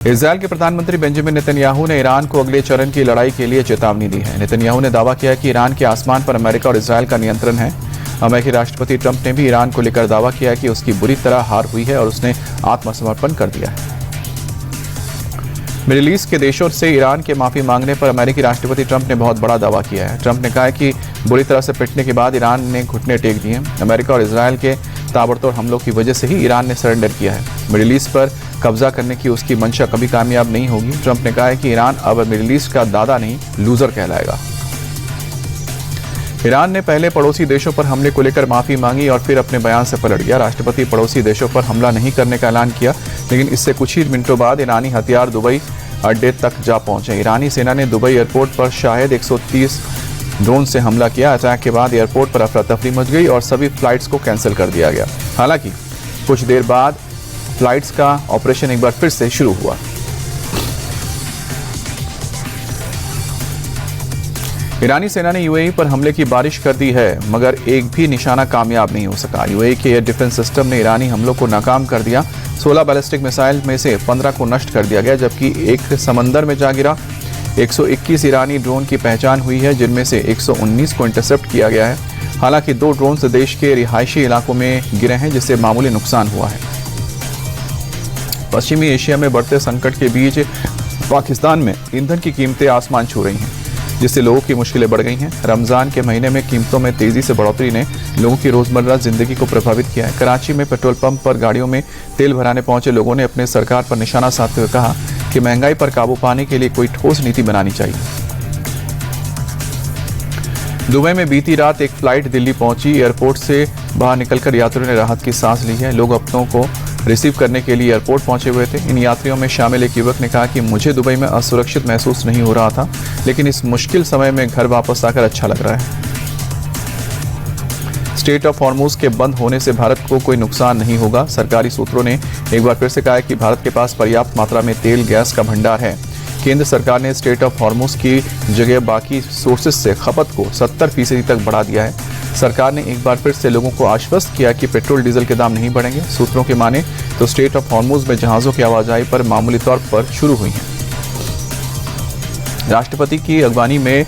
Israel के प्रधानमंत्री Benjamin Netanyahu ने ईरान को अगले चरण की लड़ाई के लिए चेतावनी दी है। नेतन्याहू ने दावा किया कि ईरान के आसमान पर अमेरिका और इजरायल का नियंत्रण है। अमेरिकी राष्ट्रपति ट्रंप ने भी ईरान को लेकर दावा किया कि उसकी बुरी तरह हार हुई है और उसने आत्मसमर्पण कर दिया है। मिडिल ईस्ट के देशों से ईरान के माफी मांगने पर अमेरिकी राष्ट्रपति ट्रंप ने बहुत बड़ा दावा किया है। ट्रंप ने कहा है कि बुरी तरह से पिटने के बाद ईरान ने घुटने टेक दिए। अमेरिका और इजरायल के ताबड़तोड़ हमलों की वजह से ही ईरान ने सरेंडर किया है। मिडिल ईस्ट पर कब्जा करने की उसकी मंशा कभी कामयाब नहीं होगी। ट्रंप ने कहा है कि ईरान अब मिडिल ईस्ट का दादा नहीं, लूजर कहलाएगा। ईरान ने पहले पड़ोसी देशों पर हमले को लेकर माफी मांगी और फिर अपने बयान से पलट गया। राष्ट्रपति पड़ोसी देशों पर हमला नहीं करने का ऐलान किया, लेकिन इससे कुछ ही मिनटों बाद ईरानी हथियार दुबई अड्डे तक जा पहुंचे। ईरानी सेना ने दुबई एयरपोर्ट पर शायद 130 ड्रोन से हमला किया। अटैक के बाद एयरपोर्ट पर अफरा तफरी मच गई और सभी फ्लाइट्स को कैंसिल कर दिया गया। हालांकि कुछ देर बाद फ्लाइट्स का ऑपरेशन एक बार फिर से शुरू हुआ। ईरानी सेना ने यूएई पर हमले की बारिश कर दी है, मगर एक भी निशाना कामयाब नहीं हो सका। यूएई के एयर डिफेंस सिस्टम ने ईरानी हमलों को नाकाम कर दिया। 16 बैलिस्टिक मिसाइल में से 15 को नष्ट कर दिया गया, जबकि एक समंदर में जा गिरा। 121 ईरानी ड्रोन की पहचान हुई है, जिनमें से 119 को इंटरसेप्ट किया गया है। हालांकि 2 ड्रोन देश के रिहायशी इलाकों में गिरे हैं, जिससे मामूली नुकसान हुआ है। पश्चिमी एशिया में बढ़ते संकट के बीच पाकिस्तान में ईंधन की कीमतें आसमान छू रही हैं, जिससे लोगों की मुश्किलें बढ़ गई हैं। रमजान के महीने में कीमतों में तेजी से बढ़ोतरी ने लोगों की रोजमर्रा जिंदगी को प्रभावित किया है। कराची में पेट्रोल पंप पर गाड़ियों में तेल भराने पहुंचे लोगों ने अपने सरकार पर निशाना साधते हुए कहा कि महंगाई पर काबू पाने के लिए कोई ठोस नीति बनानी चाहिए। दुबई में बीती रात एक फ्लाइट दिल्ली पहुंची। एयरपोर्ट से बाहर निकलकर यात्रियों ने राहत की सांस ली है। लोग अपनों को रिसीव करने के लिए एयरपोर्ट पहुंचे हुए थे। इन यात्रियों में शामिल एक युवक ने कहा कि मुझे दुबई में असुरक्षित महसूस नहीं हो रहा था, लेकिन इस मुश्किल समय में घर वापस आकर अच्छा लग रहा है। स्ट्रेट ऑफ हॉर्मुज के बंद होने से भारत को कोई नुकसान नहीं होगा। सरकारी सूत्रों ने एक बार फिर से कहा है कि भारत के पास पर्याप्त मात्रा में तेल गैस का भंडार है। केंद्र सरकार ने स्ट्रेट ऑफ हॉर्मुज की जगह बाकी सोर्सेज से खपत को 70% तक बढ़ा दिया है। सरकार ने एक बार फिर से लोगों को आश्वस्त किया कि पेट्रोल डीजल के दाम नहीं बढ़ेंगे। सूत्रों के माने तो स्ट्रेट ऑफ हॉर्मुज में जहाजों की आवाजाही पर मामूली तौर पर शुरू हुई है। राष्ट्रपति की अगवानी में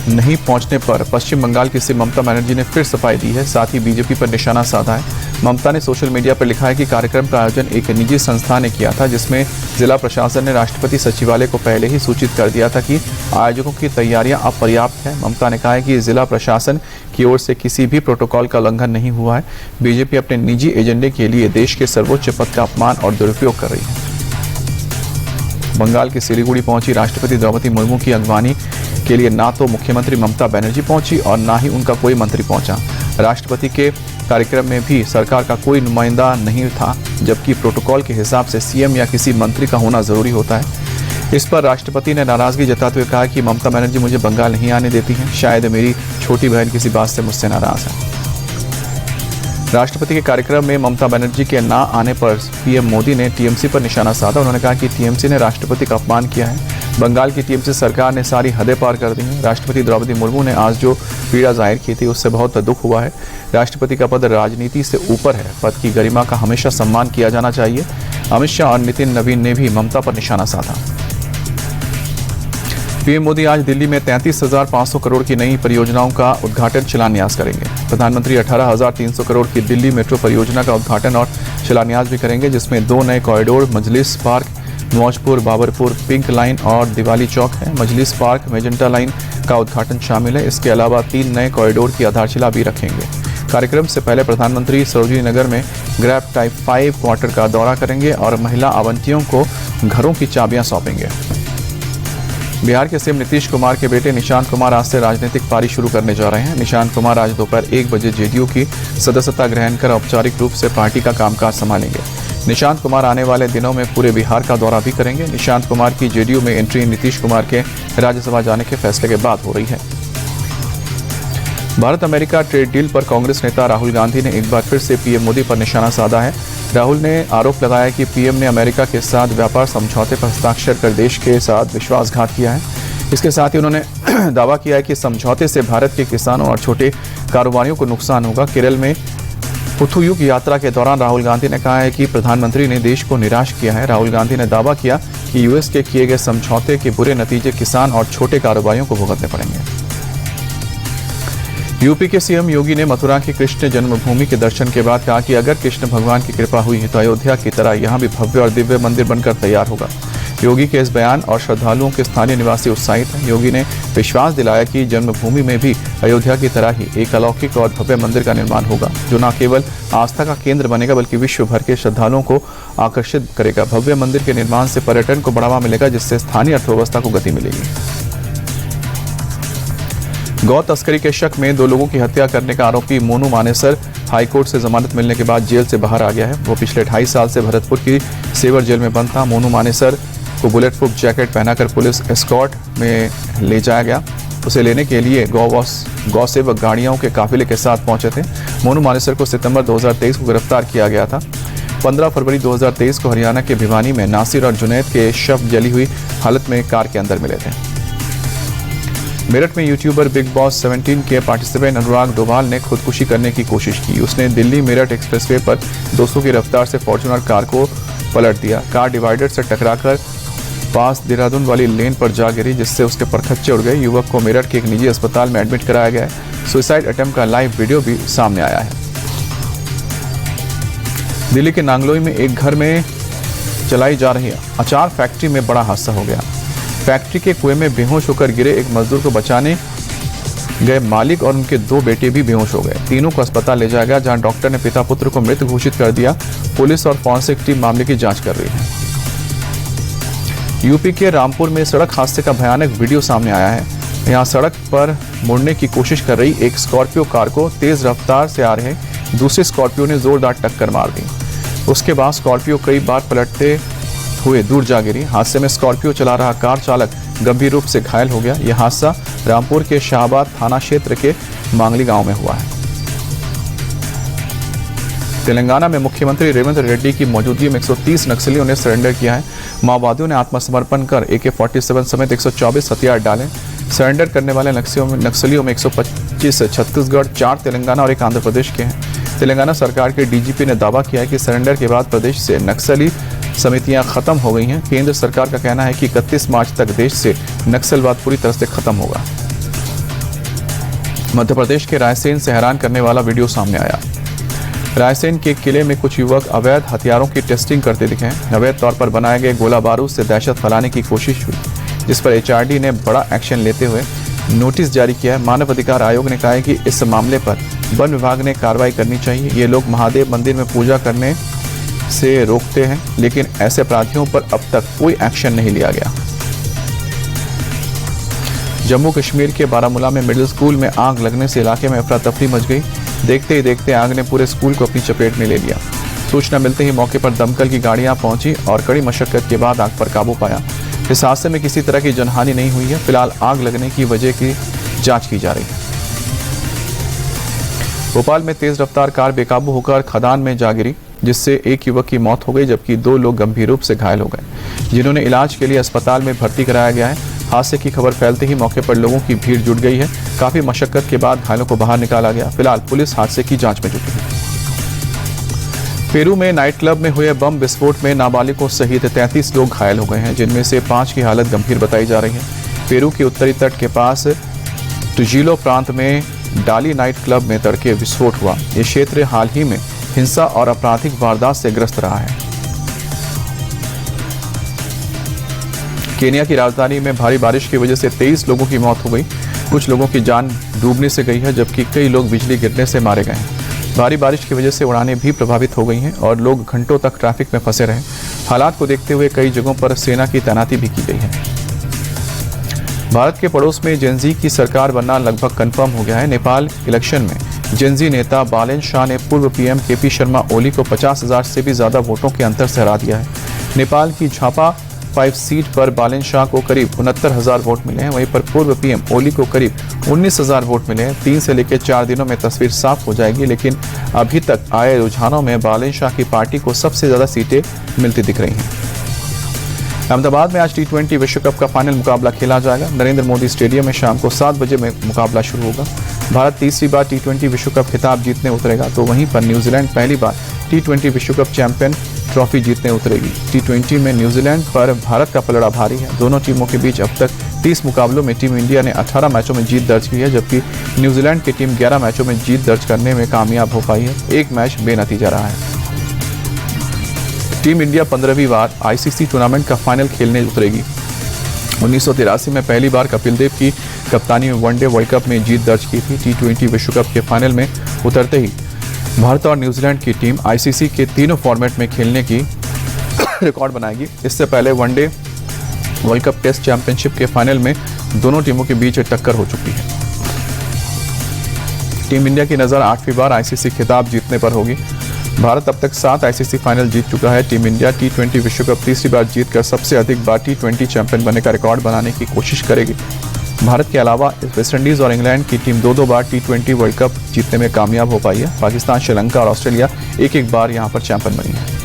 नहीं पहुंचने पर पश्चिम बंगाल की सीएम ममता बनर्जी ने फिर सफाई दी है, साथ ही बीजेपी पर निशाना साधा है। ममता ने सोशल मीडिया पर लिखा है कि कार्यक्रम का आयोजन एक निजी संस्था ने किया था, जिसमें जिला प्रशासन ने राष्ट्रपति सचिवालय को पहले ही सूचित कर दिया था कि आयोजकों की तैयारियां अपर्याप्त हैं। ममता ने कहा है कि जिला प्रशासन की ओर से किसी भी प्रोटोकॉल का उल्लंघन नहीं हुआ है। बीजेपी अपने निजी एजेंडे के लिए देश के सर्वोच्च पद का अपमान और दुरुपयोग कर रही है। बंगाल के सिलीगुड़ी पहुंची राष्ट्रपति द्रौपदी मुर्मू की अगवानी के लिए ना तो मुख्यमंत्री ममता बनर्जी पहुंची और ना ही उनका कोई मंत्री पहुंचा। राष्ट्रपति के कार्यक्रम में भी सरकार का कोई नुमाइंदा नहीं था, जबकि प्रोटोकॉल के हिसाब से सीएम या किसी मंत्री का होना जरूरी होता है। इस पर राष्ट्रपति ने नाराजगी जताते हुए कहा कि ममता बनर्जी मुझे बंगाल नहीं आने देती हैं। शायद मेरी छोटी बहन किसी बात से मुझसे नाराज है। राष्ट्रपति के कार्यक्रम में ममता बनर्जी के ना आने पर पीएम मोदी ने टीएमसी पर निशाना साधा। उन्होंने कहा कि टीएमसी ने राष्ट्रपति का अपमान किया है। बंगाल की टीएमसी सरकार ने सारी हदें पार कर दी हैं। राष्ट्रपति द्रौपदी मुर्मू ने आज जो पीड़ा जाहिर की थी, उससे बहुत दुख हुआ है। राष्ट्रपति का पद राजनीति से ऊपर है। पद की गरिमा का हमेशा सम्मान किया जाना चाहिए। अमित शाह और नितिन नवीन ने भी ममता पर निशाना साधा। पीएम मोदी आज दिल्ली में 33,500 करोड़ की नई परियोजनाओं का उद्घाटन शिलान्यास करेंगे। प्रधानमंत्री 18,300 करोड़ की दिल्ली मेट्रो परियोजना का उद्घाटन और शिलान्यास भी करेंगे, जिसमें 2 नए corridor Majlis park, Maujpur Babarpur pink line और दिवाली चौक है। मजलिस पार्क मेजेंटा लाइन का उद्घाटन शामिल है। इसके अलावा 3 नए कॉरिडोर की आधारशिला भी रखेंगे। कार्यक्रम से पहले प्रधानमंत्री सरोजिनी नगर में ग्रैब टाइप 5 क्वार्टर का दौरा करेंगे और महिला आवंटियों को घरों की चाबियां सौंपेंगे। बिहार के सीएम नीतीश कुमार के बेटे निशांत कुमार आज से राजनीतिक पारी शुरू करने जा रहे हैं। निशांत कुमार आज दोपहर 1 बजे जेडीयू की सदस्यता ग्रहण कर औपचारिक रूप से पार्टी का कामकाज संभालेंगे। निशांत कुमार आने वाले दिनों में पूरे बिहार का दौरा भी करेंगे। निशांत कुमार की जेडीयू में एंट्री नीतीश कुमार के राज्यसभा जाने के फैसले के बाद हो रही है। भारत अमेरिका ट्रेड डील पर कांग्रेस नेता राहुल गांधी ने एक बार फिर से पीएम मोदी पर निशाना साधा है। राहुल ने आरोप लगाया कि पीएम ने अमेरिका के साथ व्यापार समझौते पर हस्ताक्षर कर देश के साथ विश्वासघात किया है। इसके साथ ही उन्होंने दावा किया है कि समझौते से भारत के किसानों और छोटे कारोबारियों को नुकसान होगा। केरल में पुथुयुक यात्रा के दौरान राहुल गांधी ने कहा है कि प्रधानमंत्री ने देश को निराश किया है। राहुल गांधी ने दावा किया कि यूएस के किए गए समझौते के बुरे नतीजे किसान और छोटे कारोबारियों को भुगतने पड़ेंगे। यूपी के सीएम योगी ने मथुरा की कृष्ण जन्मभूमि के दर्शन के बाद कहा कि अगर कृष्ण भगवान की कृपा हुई है तो अयोध्या की तरह यहां भी भव्य और दिव्य मंदिर बनकर तैयार होगा। योगी के इस बयान और श्रद्धालुओं के स्थानीय निवासी उत्साहित हैं। योगी ने विश्वास दिलाया कि जन्मभूमि में भी अयोध्या की तरह ही एक अलौकिक और भव्य मंदिर का निर्माण होगा, जो न केवल आस्था का केंद्र बनेगा बल्कि विश्व भर के श्रद्धालुओं को आकर्षित करेगा। भव्य मंदिर के निर्माण से पर्यटन को बढ़ावा मिलेगा, जिससे स्थानीय अर्थव्यवस्था को गति मिलेगी। गौ तस्करी के शक में 2 लोगों की हत्या करने का आरोपी मोनू मानेसर हाईकोर्ट से जमानत मिलने के बाद जेल से बाहर आ गया है। वो पिछले 2.5 साल से भरतपुर की सेवर जेल में बंद था। मोनू मानेसर को बुलेट प्रूफ जैकेट पहनाकर पुलिस एस्कॉर्ट में ले जाया गया। उसे लेने के लिए गौ सेवक गाड़ियों के काफिले के साथ पहुंचे थे। मोनू मानेसर को सितंबर 2023 को गिरफ्तार किया गया था। 15 फरवरी 2023 को हरियाणा के भिवानी में नासिर और जुनैद के शव जली हुई हालत में कार के अंदर मिले थे। मेरठ में यूट्यूबर बिग बॉस 17 के पार्टिसिपेंट अनुराग डोभाल ने खुदकुशी करने की कोशिश की। उसने दिल्ली मेरठ एक्सप्रेसवे पर 200 की रफ्तार से फॉर्च्यूनर कार को पलट दिया। कार डिवाइडर से टकराकर पास देहरादून वाली लेन पर जा गिरी, जिससे उसके परखच्चे उड़ गए। युवक को मेरठ के एक निजी अस्पताल में एडमिट कराया गया है। सुसाइड अटेम्प्ट का लाइव वीडियो भी सामने आया है। दिल्ली के नांगलोई में एक घर में चलाई जा रही अचार फैक्ट्री में बड़ा हादसा हो गया। फैक्ट्री के कुएं में बेहोश होकर गिरे एक मजदूर को बचाने गए मालिक और उनके 2 बेटे भी बेहोश हो गए। तीनों को अस्पताल ले जाया गया, जहां डॉक्टर ने पिता पुत्र को मृत घोषित कर दिया। पुलिस और फॉरेंसिक टीम मामले की जांच कर रही है। यूपी के रामपुर में सड़क हादसे का भयानक वीडियो सामने आया है। यहां सड़क पर मुड़ने की कोशिश कर रही एक स्कॉर्पियो कार को तेज रफ्तार से आ रहे दूसरे स्कॉर्पियो ने जोरदार टक्कर मार दी। उसके बाद स्कॉर्पियो कई बार पलटते हुए दूर जा गिरी। हादसे में स्कॉर्पियो चला रहा कार चालक गंभीर रूप से घायल हो गया। यह हादसा रामपुर के शाहबाद थाना क्षेत्र के मांगली गांव में हुआ है। तेलंगाना में मुख्यमंत्री रेवंत रेड्डी की मौजूदगी में 130 नक्सलियों ने सरेंडर किया है। माओवादियों ने आत्मसमर्पण कर AK-47 समेत 124 हथियार डाले। सरेंडर करने वाले नक्सलियों में 125 छत्तीसगढ़, 4 तेलंगाना और 1 आंध्र प्रदेश के हैं। तेलंगाना सरकार के DGP ने दावा किया है कि सरेंडर के बाद प्रदेश से नक्सली समितियां खत्म हो गई हैं। केंद्र सरकार का कहना है कि 31 मार्च तक देश से नक्सलवाद पूरी तरह से खत्म होगा। मध्य प्रदेश के रायसेन से हैरान करने वाला वीडियो सामने आया। रायसेन के किले में कुछ युवक अवैध हथियारों की टेस्टिंग करते दिखे। अवैध तौर पर बनाए गए गोला बारूद से दहशत फैलाने की कोशिश हुई, जिस पर HRD ने बड़ा एक्शन लेते हुए नोटिस जारी किया है। मानव अधिकार आयोग ने कहा है कि इस मामले पर वन विभाग ने कार्रवाई करनी चाहिए। ये लोग महादेव मंदिर में पूजा करने से रोकते हैं, लेकिन ऐसे अपराधियों पर अब तक कोई एक्शन नहीं लिया गया। जम्मू कश्मीर के बारामूला में मिडिल स्कूल में आग लगने से इलाके में अफरा तफरी मच गई। देखते ही देखते आग ने पूरे स्कूल को अपनी चपेट में ले लिया। सूचना मिलते ही मौके पर दमकल की गाड़ियां पहुंची और कड़ी मशक्कत के बाद आग पर काबू पाया। इस हादसे में किसी तरह की जनहानि नहीं हुई है। फिलहाल आग लगने की वजह की जांच की जा रही है। भोपाल में तेज रफ्तार कार बेकाबू होकर खदान में जा गिरी, जिससे एक युवक की मौत हो गई, जबकि 2 लोग गंभीर रूप से घायल हो गए, जिन्होंने इलाज के लिए अस्पताल में भर्ती कराया गया है। हादसे की खबर फैलते ही मौके पर लोगों की भीड़ जुट गई है। काफी मशक्कत के बाद घायलों को बाहर निकाला गया। फिलहाल पुलिस हादसे की जांच में जुटी है। पेरू में नाइट क्लब में हुए बम विस्फोट में नाबालिगों सहित 33 लोग घायल हो गए हैं, जिनमें से 5 की हालत गंभीर बताई जा रही है। पेरू के उत्तरी तट के पास टुजिलो प्रांत में डाली नाइट क्लब में तड़के विस्फोट हुआ। ये क्षेत्र हाल ही में हिंसा और आपराधिक वारदात से ग्रस्त रहा है। केन्या की राजधानी में भारी बारिश की वजह से 23 लोगों की मौत हो गई। कुछ लोगों की जान डूबने से गई है, जबकि कई लोग बिजली गिरने से मारे गए हैं। भारी बारिश की वजह से उड़ानें भी प्रभावित हो गई हैं और लोग घंटों तक ट्रैफिक में फंसे रहे। हालात को देखते हुए कई जगहों पर सेना की तैनाती भी की गई है। भारत के पड़ोस में जेनजी की सरकार बनना लगभग कंफर्म हो गया है। नेपाल इलेक्शन में जेनजी नेता बालेन शाह ने पूर्व PM KP शर्मा ओली को 50,000 से भी ज्यादा वोटों के अंतर से हरा दिया है। नेपाल की झापा 5 सीट पर बालेन शाह को करीब 69,000 वोट मिले हैं। वहीं पर पूर्व PM ओली को करीब 19,000 वोट मिले हैं। 3 से लेकर 4 दिनों में तस्वीर साफ हो जाएगी, लेकिन अभी तक आए रुझानों में बालेन शाह की पार्टी को सबसे ज्यादा सीटें मिलती दिख रही हैं। अहमदाबाद में आज T20 विश्व कप का फाइनल मुकाबला खेला जाएगा। नरेंद्र मोदी स्टेडियम में शाम को 7 बजे में मुकाबला शुरू होगा। भारत तीसरी बार T20 विश्व कप खिताब जीतने उतरेगा, तो वहीं पर न्यूजीलैंड पहली बार T20 विश्व कप चैंपियन ट्रॉफी जीतने उतरेगी। T20 में न्यूजीलैंड पर भारत का पलड़ा भारी है। दोनों टीमों के बीच अब तक 30 मुकाबलों में टीम इंडिया ने 18 मैचों में जीत दर्ज की है, जबकि न्यूजीलैंड की टीम 11 मैचों में जीत दर्ज करने में कामयाब हो पाई है। एक मैच बेनतीजा रहा है। टीम इंडिया 15वीं बार आईसीसी टूर्नामेंट का फाइनल खेलने उतरेगी। 1983 में पहली बार कपिल देव की कप्तानी में वनडे वर्ल्ड कप में जीत दर्ज की थी। T20 विश्व कप के फाइनल में उतरते ही भारत और न्यूजीलैंड की टीम आईसीसी के तीनों फॉर्मेट में खेलने की रिकॉर्ड बनाएगी। इससे पहले one day world cup test championship के फाइनल में दोनों टीमों के बीच टक्कर हो चुकी है। टीम इंडिया की नज़र 8वीं बार आईसीसी खिताब जीतने पर होगी। भारत अब तक 7 आईसीसी फाइनल जीत चुका है। टीम इंडिया T20 विश्व कप तीसरी बार जीतकर सबसे अधिक बार T20 चैंपियन बनने का रिकॉर्ड बनाने की कोशिश करेगी। भारत के अलावा वेस्टइंडीज और इंग्लैंड की टीम 2-2 बार T20 वर्ल्ड कप जीतने में कामयाब हो पाई है। पाकिस्तान, श्रीलंका और ऑस्ट्रेलिया एक-एक बार यहां पर चैंपियन बनी है।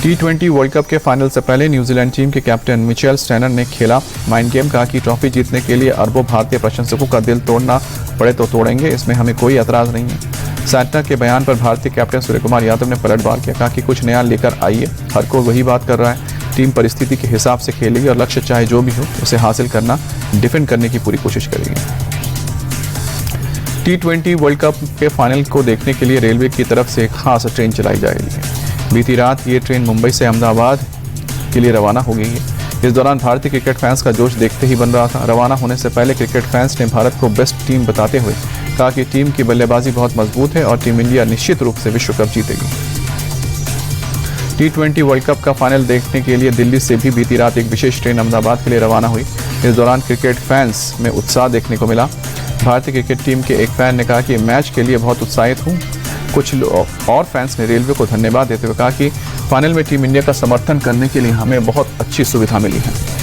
T20 वर्ल्ड कप के फाइनल से पहले न्यूजीलैंड टीम के कैप्टन मिचेल स्टैनर ने खेला माइंड गेम। कहा कि ट्रॉफी जीतने के लिए अरबों भारतीय प्रशंसकों का दिल तोड़ना पड़े तो तोड़ेंगे, इसमें हमें कोई एतराज नहीं है। सैंटनर के बयान पर भारतीय कैप्टन सूर्यकुमार यादव ने पलटवार किया। कहा कि कुछ नया लेकर आइए, हर कोई वही बात कर रहा है। टीम परिस्थिति के हिसाब से खेलेगी और लक्ष्य चाहे जो भी हो उसे हासिल करना, डिफेंड करने की पूरी कोशिश करेगी। T20 वर्ल्ड कप के फाइनल को देखने के लिए रेलवे की तरफ से एक खास ट्रेन चलाई जा रही है। बीती रात ये ट्रेन मुंबई से अहमदाबाद के लिए रवाना हो गई है। इस दौरान भारतीय क्रिकेट फैंस का जोश देखते ही बन रहा था। रवाना होने से पहले क्रिकेट फैंस ने भारत को बेस्ट टीम बताते हुए कहा कि टीम की बल्लेबाजी बहुत मजबूत है और टीम इंडिया निश्चित रूप से विश्व कप जीतेगी। T20 वर्ल्ड कप का फाइनल देखने के लिए दिल्ली से भी बीती रात एक विशेष ट्रेन अहमदाबाद के लिए रवाना हुई। इस दौरान क्रिकेट फैंस में उत्साह देखने को मिला। भारतीय क्रिकेट टीम के एक फैन ने कहा कि मैच के लिए बहुत उत्साहित हूँ। कुछ और फैंस ने रेलवे को धन्यवाद देते हुए कहा कि फाइनल में टीम इंडिया का समर्थन करने के लिए हमें बहुत अच्छी सुविधा मिली है।